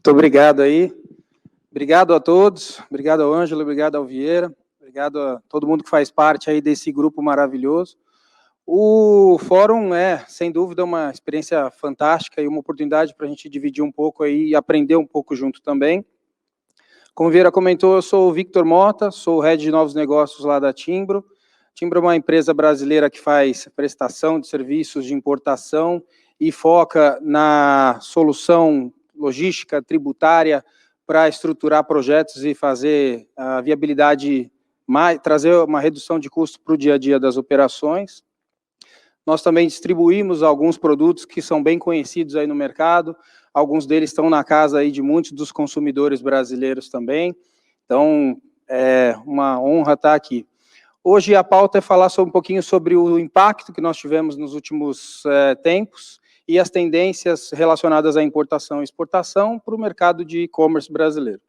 Muito obrigado aí. Obrigado a todos, obrigado ao Ângelo, obrigado ao Vieira, obrigado a todo mundo que faz parte aí desse grupo maravilhoso. O fórum é, sem dúvida, uma experiência fantástica e uma oportunidade para a gente dividir um pouco aí e aprender um pouco junto também. Como o Vieira comentou, eu sou o Victor Mota, sou o Head de Novos Negócios lá da Timbro. Timbro é uma empresa brasileira que faz prestação de serviços de importação e foca na solução logística, tributária, para estruturar projetos e fazer a viabilidade, trazer uma redução de custo para o dia a dia das operações. Nós também distribuímos alguns produtos que são bem conhecidos aí no mercado, alguns deles estão na casa aí de muitos dos consumidores brasileiros também, então é uma honra estar aqui. Hoje a pauta é falar um pouquinho sobre o impacto que nós tivemos nos últimos tempos e as tendências relacionadas à importação e exportação para o mercado de e-commerce brasileiro.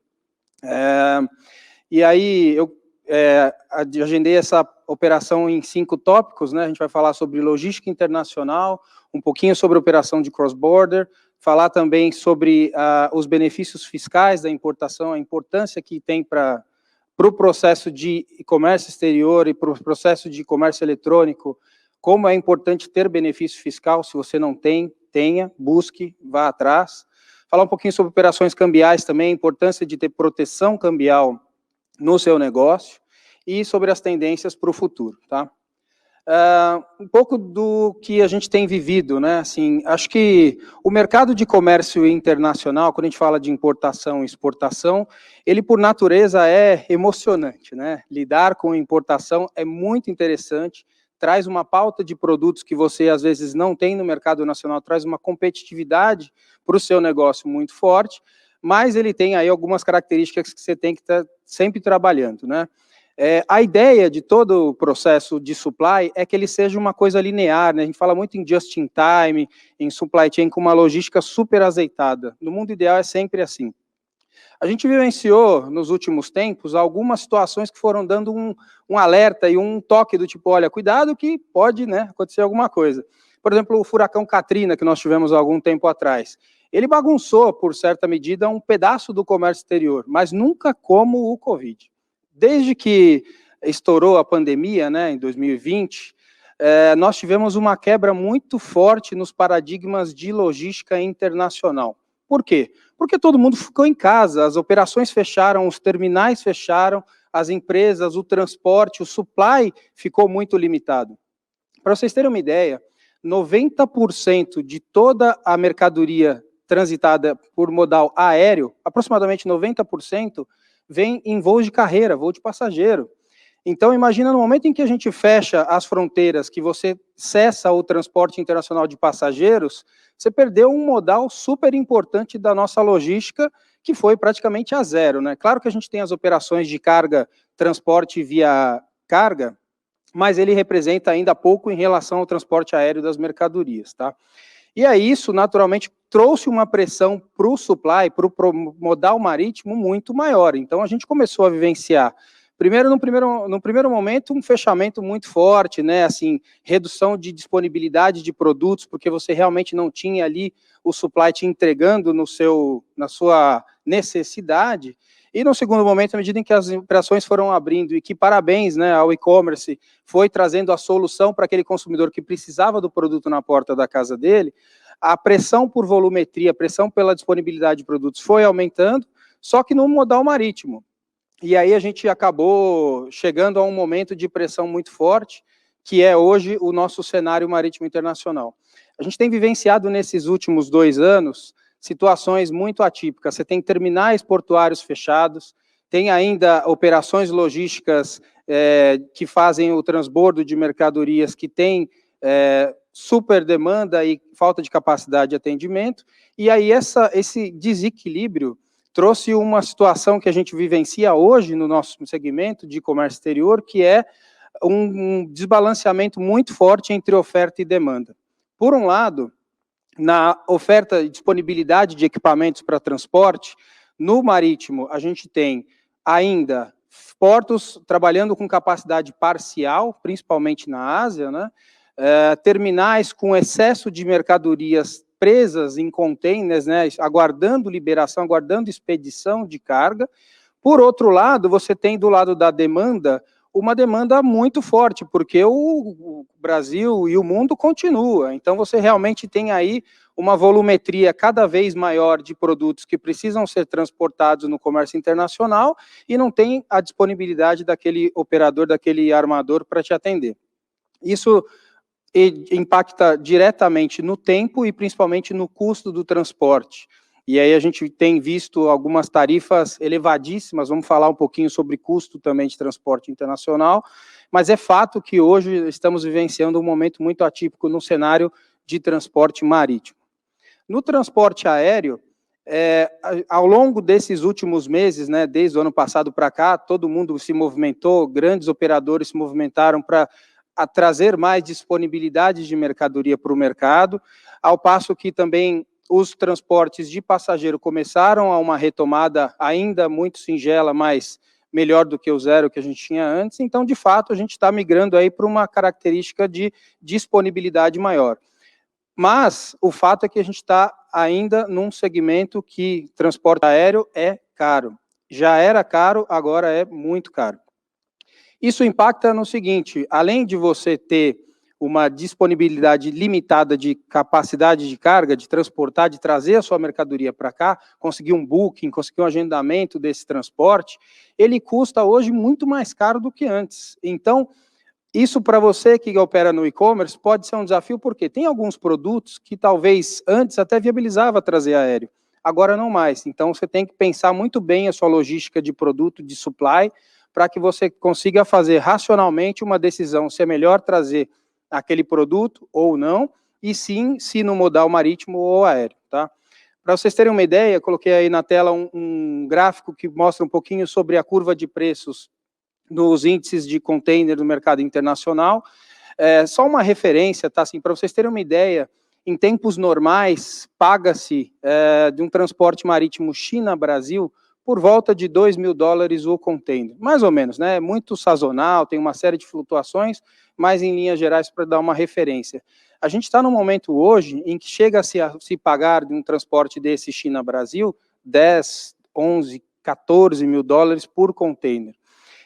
E aí eu agendei essa operação em 5 tópicos, né? A gente vai falar sobre logística internacional, um pouquinho sobre operação de cross-border, falar também sobre os benefícios fiscais da importação, a importância que tem para o processo de comércio exterior e para o processo de comércio eletrônico, como é importante ter benefício fiscal, se você não tem, tenha, busque, vá atrás. Falar um pouquinho sobre operações cambiais também, a importância de ter proteção cambial no seu negócio e sobre as tendências para o futuro, tá? Um pouco do que a gente tem vivido, né? Assim, acho que o mercado de comércio internacional, quando a gente fala de importação e exportação, ele por natureza é emocionante, né? Lidar com importação é muito interessante, traz uma pauta de produtos que você às vezes não tem no mercado nacional, traz uma competitividade para o seu negócio muito forte, mas ele tem aí algumas características que você tem que estar sempre trabalhando, né? A ideia de todo o processo de supply é que ele seja uma coisa linear, né? A gente fala muito em just-in-time, em supply chain com uma logística super azeitada. No mundo ideal é sempre assim. A gente vivenciou, nos últimos tempos, algumas situações que foram dando um alerta e um toque do tipo, olha, cuidado que pode, né, acontecer alguma coisa. Por exemplo, o furacão Katrina, que nós tivemos há algum tempo atrás. Ele bagunçou, por certa medida, um pedaço do comércio exterior, mas nunca como o Covid. Desde que estourou a pandemia, né, em 2020, nós tivemos uma quebra muito forte nos paradigmas de logística internacional. Por quê? Porque todo mundo ficou em casa, as operações fecharam, os terminais fecharam, as empresas, o transporte, o supply ficou muito limitado. Para vocês terem uma ideia, 90% de toda a mercadoria transitada por modal aéreo, aproximadamente 90%, vem em voo de carreira, voo de passageiro. Então, imagina no momento em que a gente fecha as fronteiras, que você cessa o transporte internacional de passageiros, você perdeu um modal super importante da nossa logística, que foi praticamente a zero, né? Claro que a gente tem as operações de carga, transporte via carga, mas ele representa ainda pouco em relação ao transporte aéreo das mercadorias, tá? E aí isso, naturalmente, trouxe uma pressão para o supply, para o modal marítimo muito maior. Então, a gente começou a vivenciar, no primeiro momento, um fechamento muito forte, né? Assim, redução de disponibilidade de produtos, porque você realmente não tinha ali o supply te entregando na sua necessidade. E no segundo momento, à medida em que as operações foram abrindo, e que parabéns, né, ao e-commerce, foi trazendo a solução para aquele consumidor que precisava do produto na porta da casa dele, a pressão por volumetria, a pressão pela disponibilidade de produtos foi aumentando, só que no modal marítimo. E aí a gente acabou chegando a um momento de pressão muito forte, que é hoje o nosso cenário marítimo internacional. A gente tem vivenciado nesses últimos 2 anos situações muito atípicas. Você tem terminais portuários fechados, tem ainda operações logísticas que fazem o transbordo de mercadorias que tem super demanda e falta de capacidade de atendimento, e aí esse desequilíbrio trouxe uma situação que a gente vivencia hoje no nosso segmento de comércio exterior, que é um desbalanceamento muito forte entre oferta e demanda. Por um lado, na oferta e disponibilidade de equipamentos para transporte, no marítimo a gente tem ainda portos trabalhando com capacidade parcial, principalmente na Ásia, né? Terminais com excesso de mercadorias presas em containers, né, aguardando liberação, aguardando expedição de carga. Por outro lado, você tem do lado da demanda, uma demanda muito forte, porque o Brasil e o mundo continua. Então, você realmente tem aí uma volumetria cada vez maior de produtos que precisam ser transportados no comércio internacional e não tem a disponibilidade daquele operador, daquele armador para te atender. Isso impacta diretamente no tempo e principalmente no custo do transporte. E aí a gente tem visto algumas tarifas elevadíssimas, vamos falar um pouquinho sobre custo também de transporte internacional, mas é fato que hoje estamos vivenciando um momento muito atípico no cenário de transporte marítimo. No transporte aéreo, ao longo desses últimos meses, né, desde o ano passado para cá, todo mundo se movimentou, grandes operadores se movimentaram para trazer mais disponibilidade de mercadoria para o mercado, ao passo que também os transportes de passageiro começaram a uma retomada ainda muito singela, mas melhor do que o zero que a gente tinha antes. Então, de fato, a gente está migrando aí para uma característica de disponibilidade maior. Mas o fato é que a gente está ainda num segmento que transporte aéreo é caro. Já era caro, agora é muito caro. Isso impacta no seguinte, além de você ter uma disponibilidade limitada de capacidade de carga, de transportar, de trazer a sua mercadoria para cá, conseguir um booking, conseguir um agendamento desse transporte, ele custa hoje muito mais caro do que antes. Então, isso para você que opera no e-commerce pode ser um desafio, porque tem alguns produtos que talvez antes até viabilizava trazer aéreo, agora não mais. Então, você tem que pensar muito bem a sua logística de produto, de supply, para que você consiga fazer racionalmente uma decisão se é melhor trazer aquele produto ou não, e sim, se no modal marítimo ou aéreo, tá? Para vocês terem uma ideia, coloquei aí na tela um gráfico que mostra um pouquinho sobre a curva de preços nos índices de container do mercado internacional. Só uma referência, tá? Assim, para vocês terem uma ideia, em tempos normais, paga-se de um transporte marítimo China-Brasil por volta de $2.000 o container, mais ou menos, né? Muito sazonal, tem uma série de flutuações, mas em linhas gerais para dar uma referência. A gente está num momento hoje em que chega-se a se pagar de um transporte desse China-Brasil 10, 11, 14 mil dólares por container.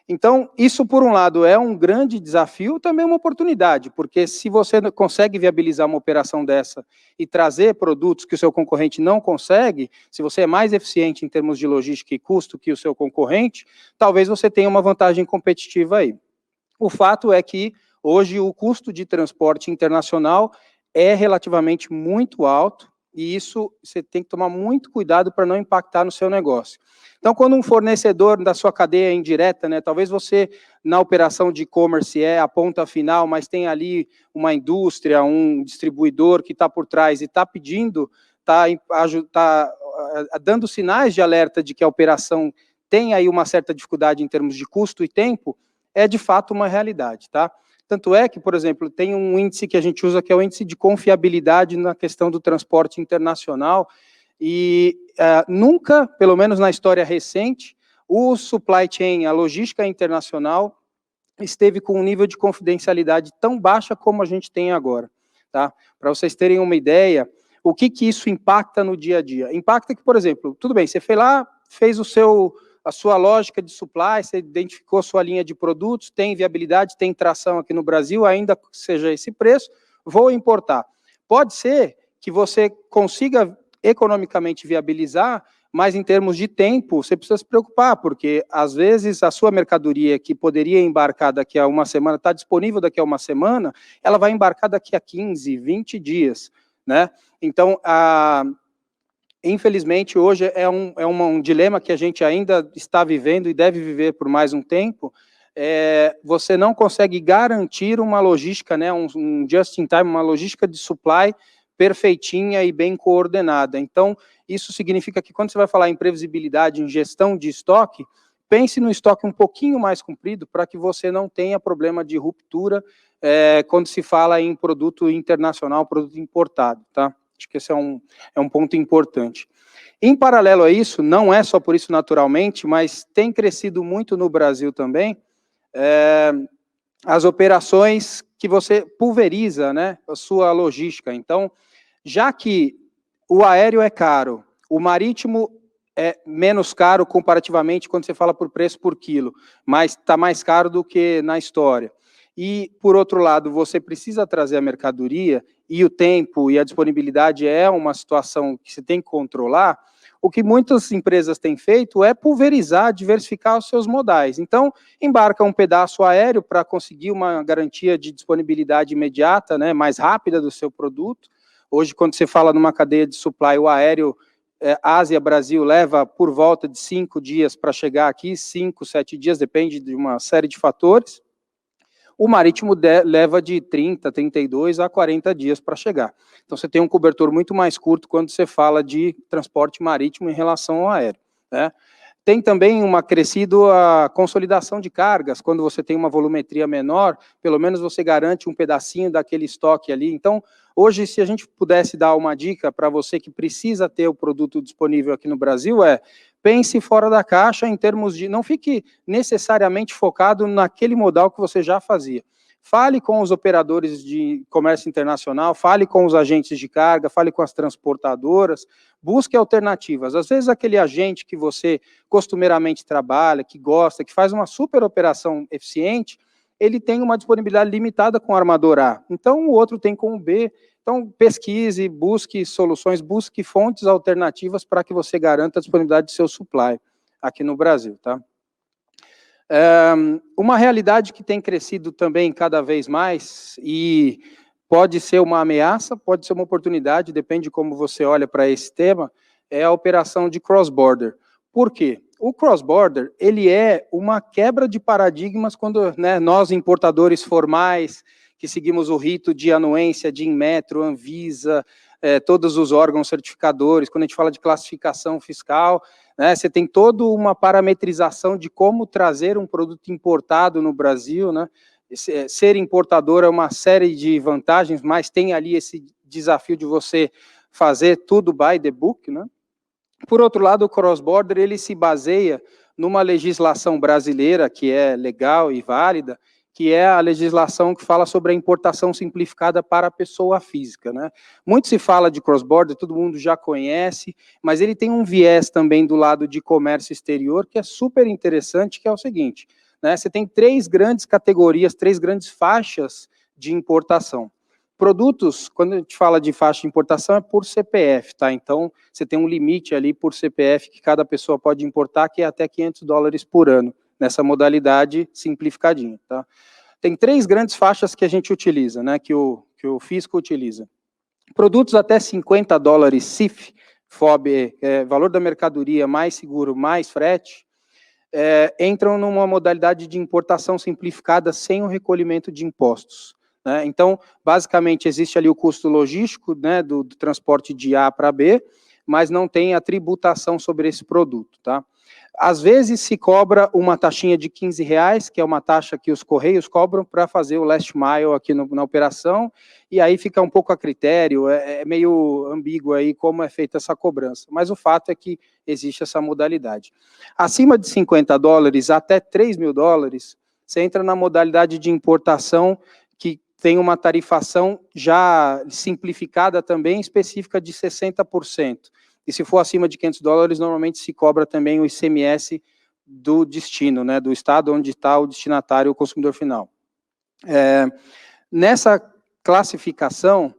Então, isso, por um lado, é um grande desafio, também uma oportunidade, porque se você consegue viabilizar uma operação dessa e trazer produtos que o seu concorrente não consegue, se você é mais eficiente em termos de logística e custo que o seu concorrente, talvez você tenha uma vantagem competitiva aí. O fato é que, hoje, o custo de transporte internacional é relativamente muito alto, e isso você tem que tomar muito cuidado para não impactar no seu negócio. Então, quando um fornecedor da sua cadeia indireta, né, talvez você, na operação de e-commerce, é a ponta final, mas tem ali uma indústria, um distribuidor que está por trás e está pedindo, está dando sinais de alerta de que a operação tem aí uma certa dificuldade em termos de custo e tempo, é de fato uma realidade, tá? Tanto é que, por exemplo, tem um índice que a gente usa que é o índice de confiabilidade na questão do transporte internacional, e nunca, pelo menos na história recente, o supply chain, a logística internacional, esteve com um nível de confidencialidade tão baixa como a gente tem agora, tá? Para vocês terem uma ideia, o que isso impacta no dia a dia? Impacta que, por exemplo, tudo bem, você foi lá, fez a sua lógica de supply, você identificou a sua linha de produtos, tem viabilidade, tem tração aqui no Brasil, ainda que seja esse preço, vou importar. Pode ser que você consiga economicamente viabilizar, mas em termos de tempo, você precisa se preocupar, porque às vezes a sua mercadoria que poderia embarcar daqui a uma semana, está disponível daqui a uma semana, ela vai embarcar daqui a 15, 20 dias, né? Então, infelizmente, hoje é um dilema que a gente ainda está vivendo e deve viver por mais um tempo. Você não consegue garantir uma logística, né, um just-in-time, uma logística de supply perfeitinha e bem coordenada. Então, isso significa que quando você vai falar em previsibilidade, em gestão de estoque, pense no estoque um pouquinho mais comprido para que você não tenha problema de ruptura quando se fala em produto internacional, produto importado, tá? Acho que esse é um ponto importante. Em paralelo a isso, não é só por isso naturalmente, mas tem crescido muito no Brasil também, as operações que você pulveriza, né, a sua logística. Então, já que o aéreo é caro, o marítimo é menos caro comparativamente quando você fala por preço por quilo, mas está mais caro do que na história. E, por outro lado, você precisa trazer a mercadoria, e o tempo e a disponibilidade é uma situação que você tem que controlar. O que muitas empresas têm feito é pulverizar, diversificar os seus modais. Então, embarca um pedaço aéreo para conseguir uma garantia de disponibilidade imediata, né, mais rápida do seu produto. Hoje, quando você fala numa cadeia de supply, o aéreo Ásia-Brasil leva por volta de 5 dias para chegar aqui, 5, 7 dias, depende de uma série de fatores. O marítimo leva de 30, 32 a 40 dias para chegar. Então, você tem um cobertor muito mais curto quando você fala de transporte marítimo em relação ao aéreo, né? Tem também crescido a consolidação de cargas, quando você tem uma volumetria menor, pelo menos você garante um pedacinho daquele estoque ali. Então, hoje, se a gente pudesse dar uma dica para você que precisa ter o produto disponível aqui no Brasil, pense fora da caixa em termos de, não fique necessariamente focado naquele modal que você já fazia. Fale com os operadores de comércio internacional, fale com os agentes de carga, fale com as transportadoras, busque alternativas. Às vezes aquele agente que você costumeiramente trabalha, que gosta, que faz uma super operação eficiente, ele tem uma disponibilidade limitada com o armador A, então o outro tem com o B. Então pesquise, busque soluções, busque fontes alternativas para que você garanta a disponibilidade de seu supply aqui no Brasil, tá? Uma realidade que tem crescido também cada vez mais, e pode ser uma ameaça, pode ser uma oportunidade, depende de como você olha para esse tema, é a operação de cross-border. Por quê? O cross-border, ele é uma quebra de paradigmas quando, né, nós, importadores formais, que seguimos o rito de anuência de Inmetro, Anvisa, todos os órgãos certificadores, quando a gente fala de classificação fiscal, né, você tem toda uma parametrização de como trazer um produto importado no Brasil, né? Ser importador é uma série de vantagens, mas tem ali esse desafio de você fazer tudo by the book, né? Por outro lado, o cross-border, ele se baseia numa legislação brasileira que é legal e válida, que é a legislação que fala sobre a importação simplificada para a pessoa física, né? Muito se fala de cross-border, todo mundo já conhece, mas ele tem um viés também do lado de comércio exterior que é super interessante, que é o seguinte, né? Você tem 3 grandes categorias, 3 grandes faixas de importação. Produtos, quando a gente fala de faixa de importação, é por CPF, tá? Então, você tem um limite ali por CPF que cada pessoa pode importar, que é até $500 por ano, nessa modalidade simplificadinha, tá? Tem 3 grandes faixas que a gente utiliza, né, que o fisco utiliza. Produtos até $50 CIF, FOB, valor da mercadoria mais seguro, mais frete, entram numa modalidade de importação simplificada sem o recolhimento de impostos, né? Então, basicamente, existe ali o custo logístico, né, do transporte de A para B, mas não tem a tributação sobre esse produto, tá? Às vezes se cobra uma taxinha de R$15, que é uma taxa que os Correios cobram para fazer o last mile aqui na operação, e aí fica um pouco a critério, é meio ambíguo aí como é feita essa cobrança, mas o fato é que existe essa modalidade. Acima de $50 até $3.000, você entra na modalidade de importação que tem uma tarifação já simplificada também, específica de 60%. E se for acima de $500, normalmente se cobra também o ICMS do destino, né, do estado onde está o destinatário, o consumidor final. Nessa classificação,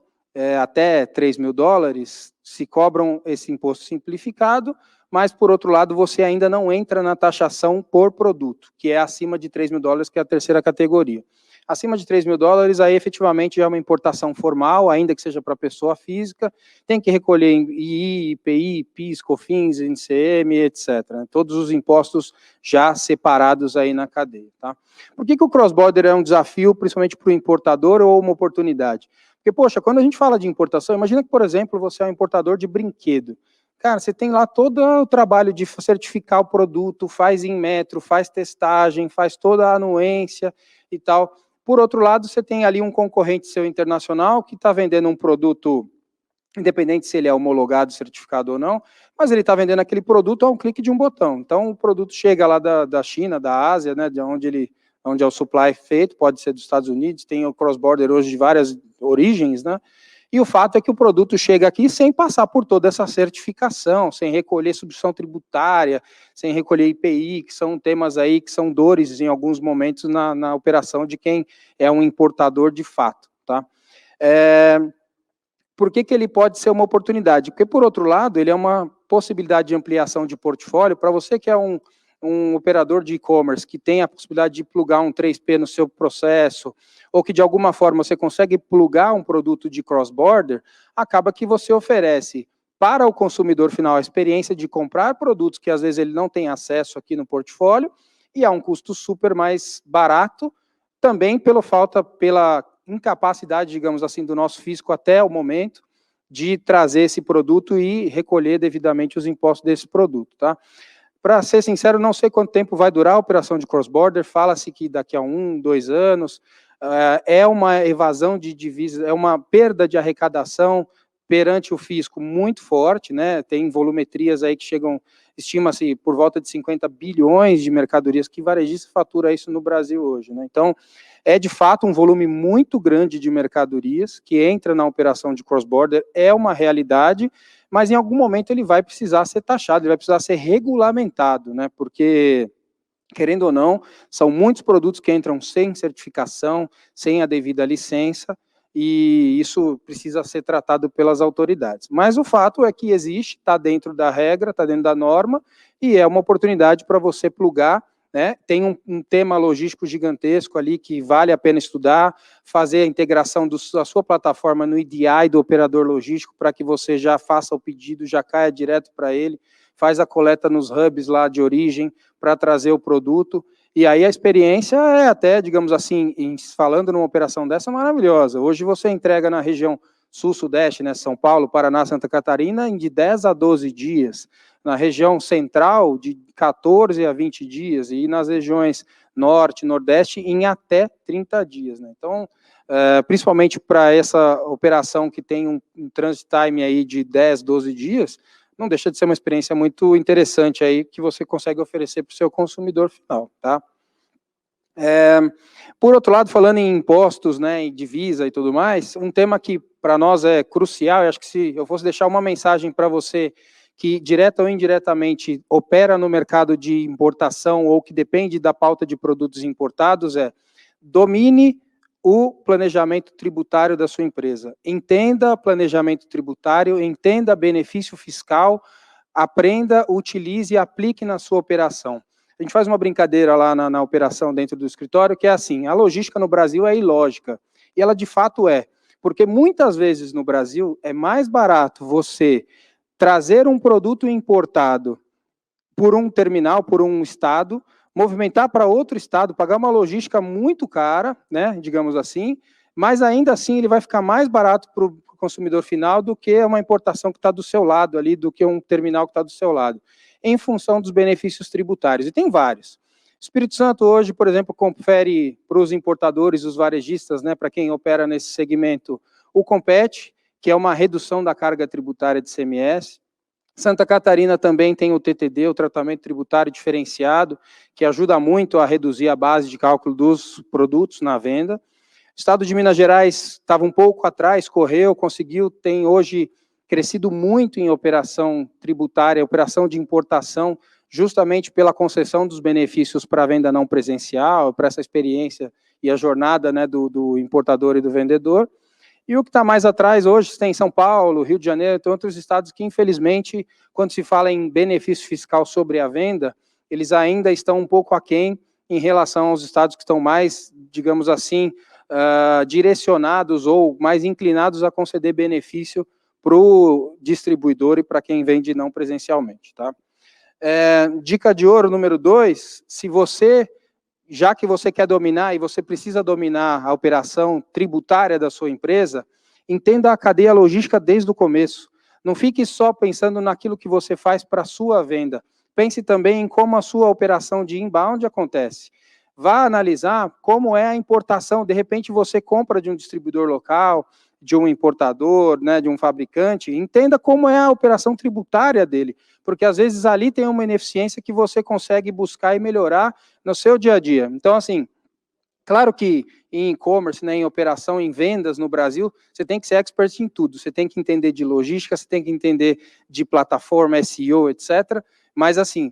até $3.000, se cobram esse imposto simplificado, mas, por outro lado, você ainda não entra na taxação por produto, que é acima de $3.000, que é a terceira categoria. Acima de $3.000, aí efetivamente já é uma importação formal, ainda que seja para pessoa física, tem que recolher II, IPI, PIS, COFINS, INCM, etc. Todos os impostos já separados aí na cadeia, tá? Por que o cross-border é um desafio, principalmente para o importador, ou uma oportunidade? Porque, poxa, quando a gente fala de importação, imagina que, por exemplo, você é um importador de brinquedo. Cara, você tem lá todo o trabalho de certificar o produto, faz Inmetro, faz testagem, faz toda a anuência e tal. Por outro lado, você tem ali um concorrente seu internacional que está vendendo um produto, independente se ele é homologado, certificado ou não, mas ele está vendendo aquele produto a um clique de um botão. Então, o produto chega lá da China, da Ásia, né, de onde é o supply feito, pode ser dos Estados Unidos, tem o cross-border hoje de várias origens, né, E o fato é que o produto chega aqui sem passar por toda essa certificação, sem recolher substituição tributária, sem recolher IPI, que são temas aí que são dores em alguns momentos na operação de quem é um importador de fato, tá? Por que ele pode ser uma oportunidade? Porque, por outro lado, ele é uma possibilidade de ampliação de portfólio para você que é um operador de e-commerce que tem a possibilidade de plugar um 3P no seu processo, ou que de alguma forma você consegue plugar um produto de cross-border, acaba que você oferece para o consumidor final a experiência de comprar produtos que às vezes ele não tem acesso aqui no portfólio, e a um custo super mais barato, também pela incapacidade, digamos assim, do nosso fisco até o momento, de trazer esse produto e recolher devidamente os impostos desse produto, tá? Para ser sincero, não sei quanto tempo vai durar a operação de cross-border, fala-se que daqui a 1, 2 anos, é uma evasão de divisas, é uma perda de arrecadação perante o fisco muito forte, né? Tem volumetrias aí que chegam, estima-se por volta de 50 bilhões de mercadorias, que varejista fatura isso no Brasil hoje, né? Então, é de fato um volume muito grande de mercadorias que entra na operação de cross-border, é uma realidade, mas em algum momento ele vai precisar ser taxado, ele vai precisar ser regulamentado, né? Porque, querendo ou não, são muitos produtos que entram sem certificação, sem a devida licença, e isso precisa ser tratado pelas autoridades. Mas o fato é que existe, está dentro da regra, está dentro da norma, e é uma oportunidade para você plugar, né? Tem um tema logístico gigantesco ali que vale a pena estudar, fazer a integração da sua plataforma no EDI do operador logístico para que você já faça o pedido, já caia direto para ele, faz a coleta nos hubs lá de origem para trazer o produto, e aí a experiência é até, digamos assim, falando numa operação dessa, maravilhosa. Hoje você entrega na região sul-sudeste, né, São Paulo, Paraná, Santa Catarina, de 10 a 12 dias, na região central, de 14 a 20 dias, e nas regiões norte, nordeste, em até 30 dias. Né? Então, principalmente para essa operação que tem um transit time aí de 10, 12 dias, não deixa de ser uma experiência muito interessante aí que você consegue oferecer para o seu consumidor final, tá? Por outro lado, falando em impostos, né, em divisa e tudo mais, um tema que para nós é crucial, eu acho que se eu fosse deixar uma mensagem para você que direta ou indiretamente opera no mercado de importação ou que depende da pauta de produtos importados, domine o planejamento tributário da sua empresa. Entenda planejamento tributário, entenda benefício fiscal, aprenda, utilize e aplique na sua operação. A gente faz uma brincadeira lá na operação dentro do escritório, que é assim, a logística no Brasil é ilógica, e ela de fato é, porque muitas vezes no Brasil é mais barato você trazer um produto importado por um terminal, por um estado, movimentar para outro estado, pagar uma logística muito cara, né, digamos assim, mas ainda assim ele vai ficar mais barato para o consumidor final do que uma importação que está do seu lado ali, do que um terminal que está do seu lado, em função dos benefícios tributários, e tem vários. Espírito Santo hoje, por exemplo, confere para os importadores, os varejistas, né, para quem opera nesse segmento, o Compete, que é uma redução da carga tributária de ICMS. Santa Catarina também tem o TTD, o tratamento tributário diferenciado, que ajuda muito a reduzir a base de cálculo dos produtos na venda. O estado de Minas Gerais estava um pouco atrás, correu, conseguiu, tem hoje crescido muito em operação tributária, operação de importação, justamente pela concessão dos benefícios para a venda não presencial, para essa experiência e a jornada, né, do importador e do vendedor. E o que está mais atrás hoje tem São Paulo, Rio de Janeiro, tem outros estados que, infelizmente, quando se fala em benefício fiscal sobre a venda, eles ainda estão um pouco aquém em relação aos estados que estão mais, digamos assim, direcionados ou mais inclinados a conceder benefício para o distribuidor e para quem vende não presencialmente. Tá? Dica de ouro número 2, se você... já que você quer dominar e você precisa dominar a operação tributária da sua empresa, entenda a cadeia logística desde o começo. Não fique só pensando naquilo que você faz para a sua venda. Pense também em como a sua operação de inbound acontece. Vá analisar como é a importação. De repente você compra de um distribuidor local, de um importador, né, de um fabricante. Entenda como é a operação tributária dele, porque às vezes ali tem uma ineficiência que você consegue buscar e melhorar no seu dia a dia. Então, assim, Claro que em e-commerce, né, em operação, em vendas no Brasil, você tem que ser expert em tudo. Você tem que entender de logística, você tem que entender de plataforma, SEO, etc. Mas, assim,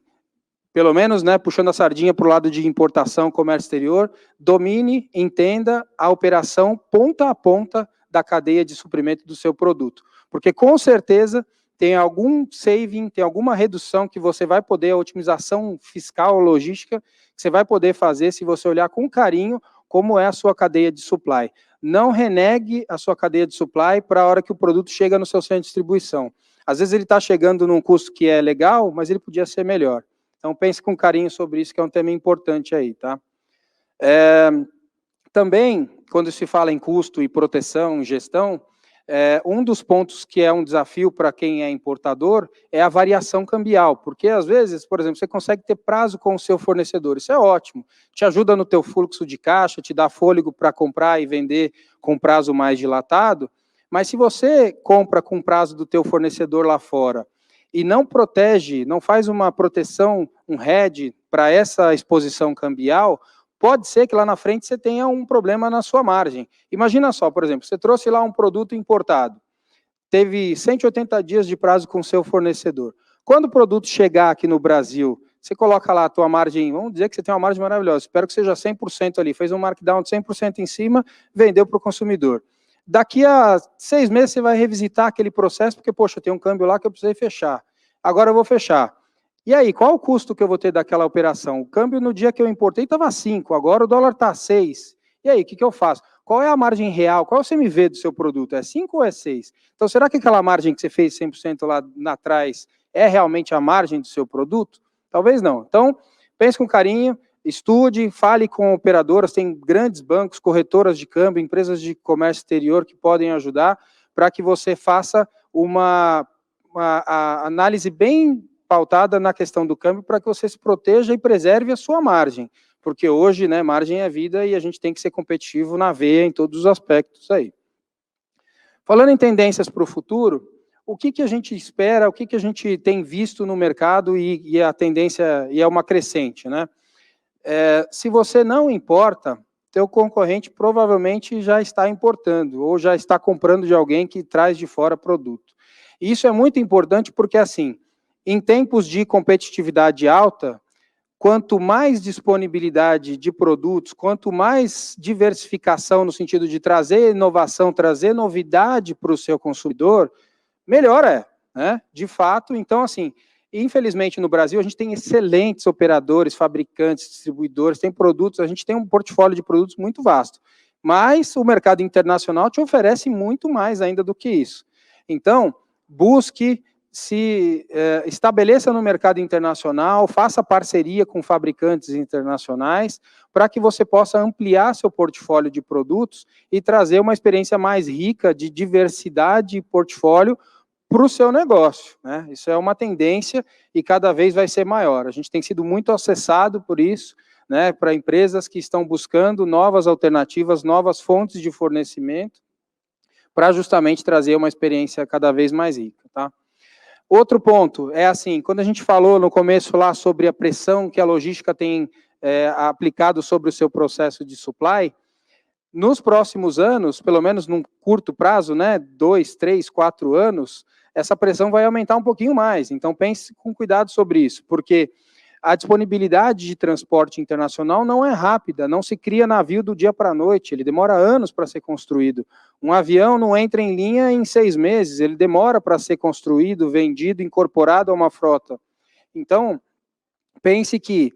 pelo menos, né, puxando a sardinha para o lado de importação, comércio exterior, domine, entenda a operação ponta a ponta da cadeia de suprimento do seu produto. Porque, com certeza, tem algum saving, tem alguma redução que você vai poder, a otimização fiscal, logística, que você vai poder fazer se você olhar com carinho como é a sua cadeia de supply. Não renegue a sua cadeia de supply para a hora que o produto chega no seu centro de distribuição. Às vezes ele está chegando num custo que é legal, mas ele podia ser melhor. Então pense com carinho sobre isso, que é um tema importante aí, tá? Também, quando se fala em custo e proteção, em gestão, um dos pontos que é um desafio para quem é importador é a variação cambial, porque às vezes, por exemplo, você consegue ter prazo com o seu fornecedor, isso é ótimo, te ajuda no teu fluxo de caixa, te dá fôlego para comprar e vender com prazo mais dilatado, mas se você compra com prazo do teu fornecedor lá fora e não protege, não faz uma proteção, um hedge para essa exposição cambial, pode ser que lá na frente você tenha um problema na sua margem. Imagina só, por exemplo, você trouxe lá um produto importado, teve 180 dias de prazo com o seu fornecedor. Quando o produto chegar aqui no Brasil, você coloca lá a tua margem, vamos dizer que você tem uma margem maravilhosa, espero que seja 100% ali, fez um markdown de 100% em cima, vendeu para o consumidor. Daqui a 6 meses você vai revisitar aquele processo, porque, poxa, tem um câmbio lá que eu precisei fechar. Agora eu vou fechar. E aí, qual o custo que eu vou ter daquela operação? O câmbio no dia que eu importei estava 5, agora o dólar está 6. E aí, o que eu faço? Qual é a margem real? Qual é o CMV do seu produto? É 5 ou é 6? Então, será que aquela margem que você fez 100% lá atrás é realmente a margem do seu produto? Talvez não. Então, pense com carinho, estude, fale com operadoras, tem grandes bancos, corretoras de câmbio, empresas de comércio exterior que podem ajudar para que você faça uma análise bem pautada na questão do câmbio para que você se proteja e preserve a sua margem, porque hoje, né, margem é vida e a gente tem que ser competitivo na veia em todos os aspectos aí. Falando em tendências para o futuro, o que a gente espera, o que a gente tem visto no mercado e a tendência e é uma crescente, né? Se você não importa, teu concorrente provavelmente já está importando ou já está comprando de alguém que traz de fora produto. E isso é muito importante porque, assim, em tempos de competitividade alta, quanto mais disponibilidade de produtos, quanto mais diversificação no sentido de trazer inovação, trazer novidade para o seu consumidor, melhor é, né? De fato, então, assim, infelizmente no Brasil a gente tem excelentes operadores, fabricantes, distribuidores, tem produtos, a gente tem um portfólio de produtos muito vasto, mas o mercado internacional te oferece muito mais ainda do que isso. Então, busque se estabeleça no mercado internacional, faça parceria com fabricantes internacionais, para que você possa ampliar seu portfólio de produtos e trazer uma experiência mais rica de diversidade e portfólio para o seu negócio, né? Isso é uma tendência e cada vez vai ser maior. A gente tem sido muito acessado por isso, né, para empresas que estão buscando novas alternativas, novas fontes de fornecimento, para justamente trazer uma experiência cada vez mais rica, tá? Outro ponto é assim, quando a gente falou no começo lá sobre a pressão que a logística tem aplicado sobre o seu processo de supply, nos próximos anos, pelo menos num curto prazo, né, 2, 3, 4 anos, essa pressão vai aumentar um pouquinho mais. Então pense com cuidado sobre isso, porque a disponibilidade de transporte internacional não é rápida, não se cria navio do dia para a noite, ele demora anos para ser construído. Um avião não entra em linha em 6 meses, ele demora para ser construído, vendido, incorporado a uma frota. Então, pense que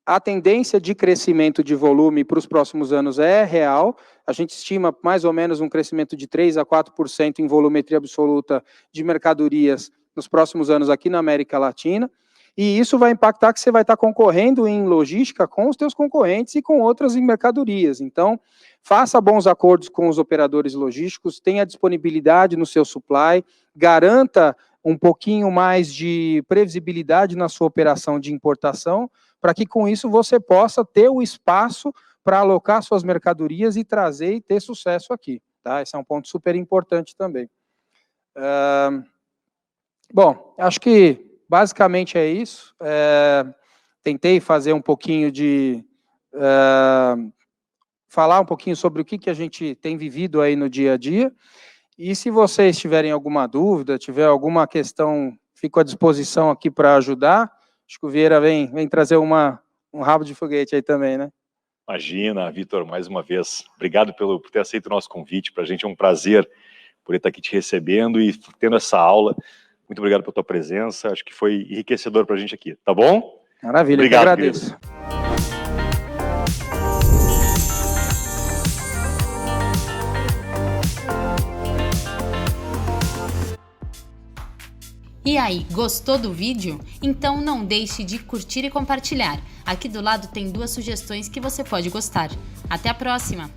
a tendência de crescimento de volume para os próximos anos é real, a gente estima mais ou menos um crescimento de 3 a 4% em volumetria absoluta de mercadorias nos próximos anos aqui na América Latina, e isso vai impactar que você vai estar concorrendo em logística com os teus concorrentes e com outras em mercadorias. Então, faça bons acordos com os operadores logísticos, tenha disponibilidade no seu supply, garanta um pouquinho mais de previsibilidade na sua operação de importação, para que com isso você possa ter o espaço para alocar suas mercadorias e trazer e ter sucesso aqui. Tá? Esse é um ponto super importante também. Bom, acho que basicamente é isso. Tentei fazer um pouquinho de falar um pouquinho sobre o que a gente tem vivido aí no dia a dia. E se vocês tiverem alguma dúvida, tiver alguma questão, fico à disposição aqui para ajudar. Acho que o Vieira vem trazer um rabo de foguete aí também, né? Imagina, Vitor, mais uma vez, obrigado por ter aceito o nosso convite. Para a gente é um prazer por estar aqui te recebendo e tendo essa aula. Muito obrigado pela tua presença, acho que foi enriquecedor para a gente aqui, tá bom? Maravilha, obrigado, eu que agradeço. Querido. E aí, gostou do vídeo? Então não deixe de curtir e compartilhar. Aqui do lado tem 2 sugestões que você pode gostar. Até a próxima!